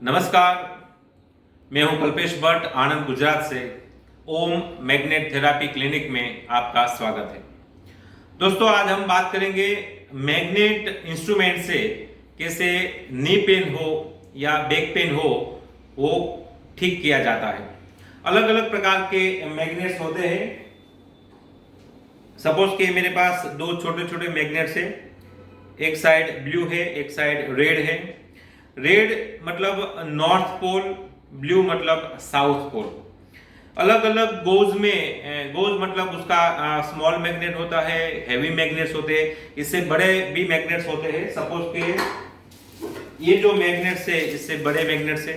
नमस्कार, मैं हूं कल्पेश भट्ट आनंद गुजरात से। ओम मैग्नेट थेरापी क्लिनिक में आपका स्वागत है। दोस्तों, आज हम बात करेंगे मैग्नेट इंस्ट्रूमेंट से कैसे नी पेन हो या बैक पेन हो वो ठीक किया जाता है। अलग अलग प्रकार के मैग्नेट्स होते हैं। सपोज कि मेरे पास दो छोटे छोटे मैग्नेट्स है, एक साइड ब्लू है, एक साइड रेड है। रेड मतलब नॉर्थ पोल, ब्लू मतलब साउथ पोल। अलग अलग गोज में, गोज मतलब उसका स्मॉल मैग्नेट होता है, हैवी मैग्नेट्स होते हैं, इससे बड़े भी मैग्नेट्स होते हैं। सपोज के ये जो मैग्नेट्स है इससे बड़े मैग्नेट्स है।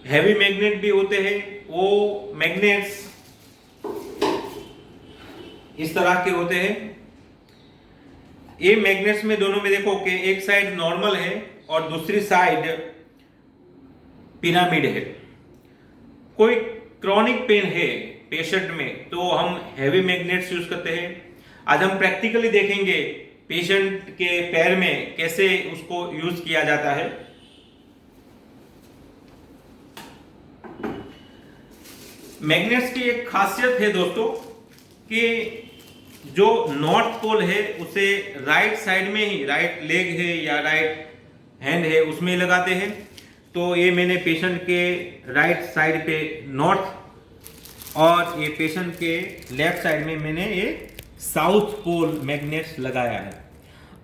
हैवी मैग्नेट भी होते हैं। वो मैग्नेट्स इस तरह के होते हैं। ये मैग्नेट्स में दोनों में देखो कि एक साइड नॉर्मल है और दूसरी साइड पिरामिड है। कोई क्रॉनिक पेन है पेशेंट में तो हम हैवी मैग्नेट्स यूज करते हैं। आज हम प्रैक्टिकली देखेंगे पेशेंट के पैर में कैसे उसको यूज किया जाता है। मैग्नेट्स की एक खासियत है दोस्तों कि जो नॉर्थ पोल है उसे राइट साइड में ही, राइट लेग है या राइट हैंड है उसमें लगाते हैं। तो ये मैंने पेशेंट के राइट साइड पे नॉर्थ और ये पेशेंट के लेफ्ट साइड में मैंने ये साउथ पोल मैग्नेट्स लगाया है।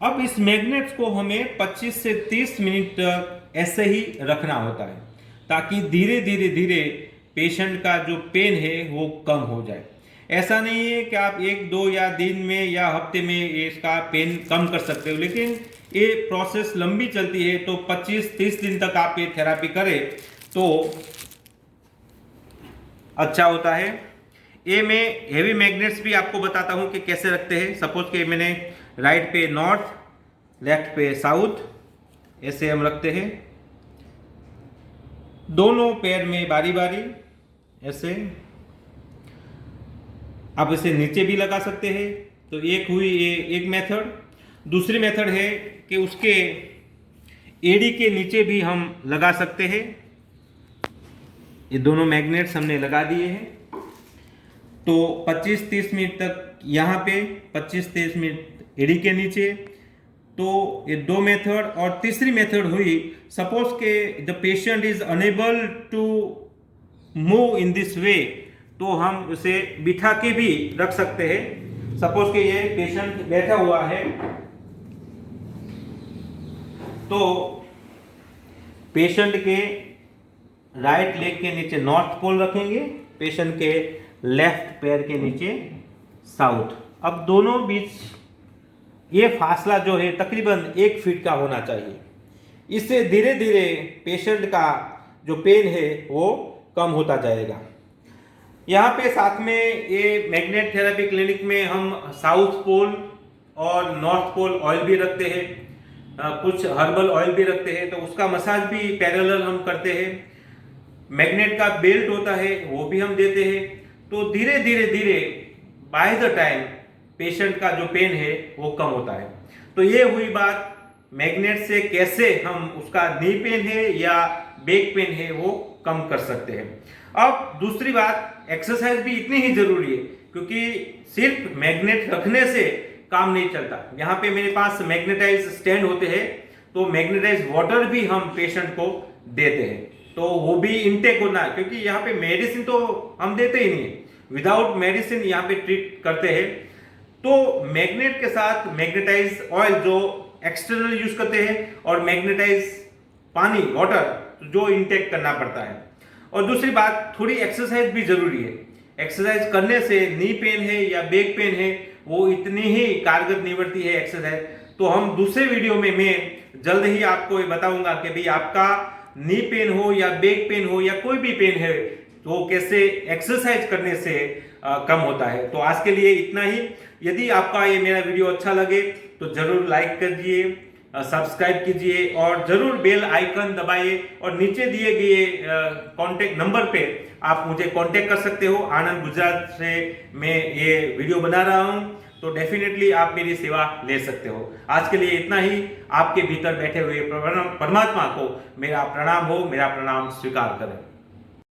अब इस मैग्नेट्स को हमें 25 से 30 मिनट ऐसे ही रखना होता है ताकि धीरे धीरे धीरे पेशेंट का जो पेन है वो कम हो जाए। ऐसा नहीं है कि आप एक दो या दिन में या हफ्ते में इसका पेन कम कर सकते हो, लेकिन ये प्रोसेस लंबी चलती है। तो 25-30 दिन तक आप ये थेरापी करें तो अच्छा होता है। ये मैं हेवी मैग्नेट्स भी आपको बताता हूँ कि कैसे रखते हैं। सपोज कि मैंने राइट पे नॉर्थ, लेफ्ट पे साउथ, ऐसे हम रखते हैं दोनों पैर में बारी बारी ऐसे। आप इसे नीचे भी लगा सकते हैं। तो एक हुई ये एक मेथड। दूसरी मेथड है कि उसके एड़ी के नीचे भी हम लगा सकते हैं। ये दोनों मैग्नेट्स हमने लगा दिए हैं। तो 25-30 मिनट तक यहाँ पे, 25-30 मिनट एड़ी के नीचे। तो ये दो मेथड। और तीसरी मेथड हुई, सपोज के the patient is unable to move in this way, तो हम उसे बिठा के भी रख सकते हैं। सपोज कि ये पेशेंट बैठा हुआ है तो पेशेंट के राइट लेग के नीचे नॉर्थ पोल रखेंगे, पेशेंट के लेफ्ट पैर के नीचे साउथ। अब दोनों बीच ये फासला जो है तकरीबन 1 फीट का होना चाहिए। इससे धीरे धीरे पेशेंट का जो पेन है वो कम होता जाएगा। यहाँ पे साथ में ये मैग्नेट थेरेपी क्लिनिक में हम साउथ पोल और नॉर्थ पोल ऑयल भी रखते हैं, कुछ हर्बल ऑयल भी रखते हैं, तो उसका मसाज भी पैरेलल हम करते हैं। मैग्नेट का बेल्ट होता है वो भी हम देते हैं। तो धीरे धीरे धीरे बाय द टाइम पेशेंट का जो पेन है वो कम होता है। तो ये हुई बात मैग्नेट से कैसे हम उसका नी पेन है या बैक पेन है वो कम कर सकते हैं। अब दूसरी बात, एक्सरसाइज भी इतनी ही जरूरी है क्योंकि सिर्फ मैग्नेट रखने से काम नहीं चलता। यहाँ पे मेरे पास मैग्नेटाइज स्टैंड होते हैं, तो मैग्नेटाइज वाटर भी हम पेशेंट को देते हैं। तो वो भी इनटेक होना है क्योंकि यहाँ पे मेडिसिन तो हम देते ही नहीं है, विदाउट मेडिसिन यहाँ पे ट्रीट करते हैं। तो मैग्नेट के साथ मैग्नेटाइज ऑयल जो एक्सटर्नल यूज करते हैं और मैग्नेटाइज पानी, वाटर जो इनटेक करना पड़ता है। और दूसरी बात, थोड़ी एक्सरसाइज भी जरूरी है। एक्सरसाइज करने से नी पेन है या बैक पेन है वो इतनी ही कारगर निवड़ती है एक्सरसाइज। तो हम दूसरे वीडियो में मैं जल्द ही आपको ये बताऊंगा कि भाई आपका नी पेन हो या बैक पेन हो या कोई भी पेन है तो कैसे एक्सरसाइज करने से कम होता है। तो आज के लिए इतना ही। यदि आपका ये मेरा वीडियो अच्छा लगे तो जरूर लाइक कीजिए, सब्सक्राइब कीजिए और जरूर बेल आइकन दबाइए। और नीचे दिए गए कांटेक्ट नंबर पे आप मुझे कांटेक्ट कर सकते हो। आनंद गुजरात से मैं ये वीडियो बना रहा हूँ। तो डेफिनेटली आप मेरी सेवा ले सकते हो। आज के लिए इतना ही। आपके भीतर बैठे हुए परमात्मा को मेरा प्रणाम हो, मेरा प्रणाम स्वीकार करें।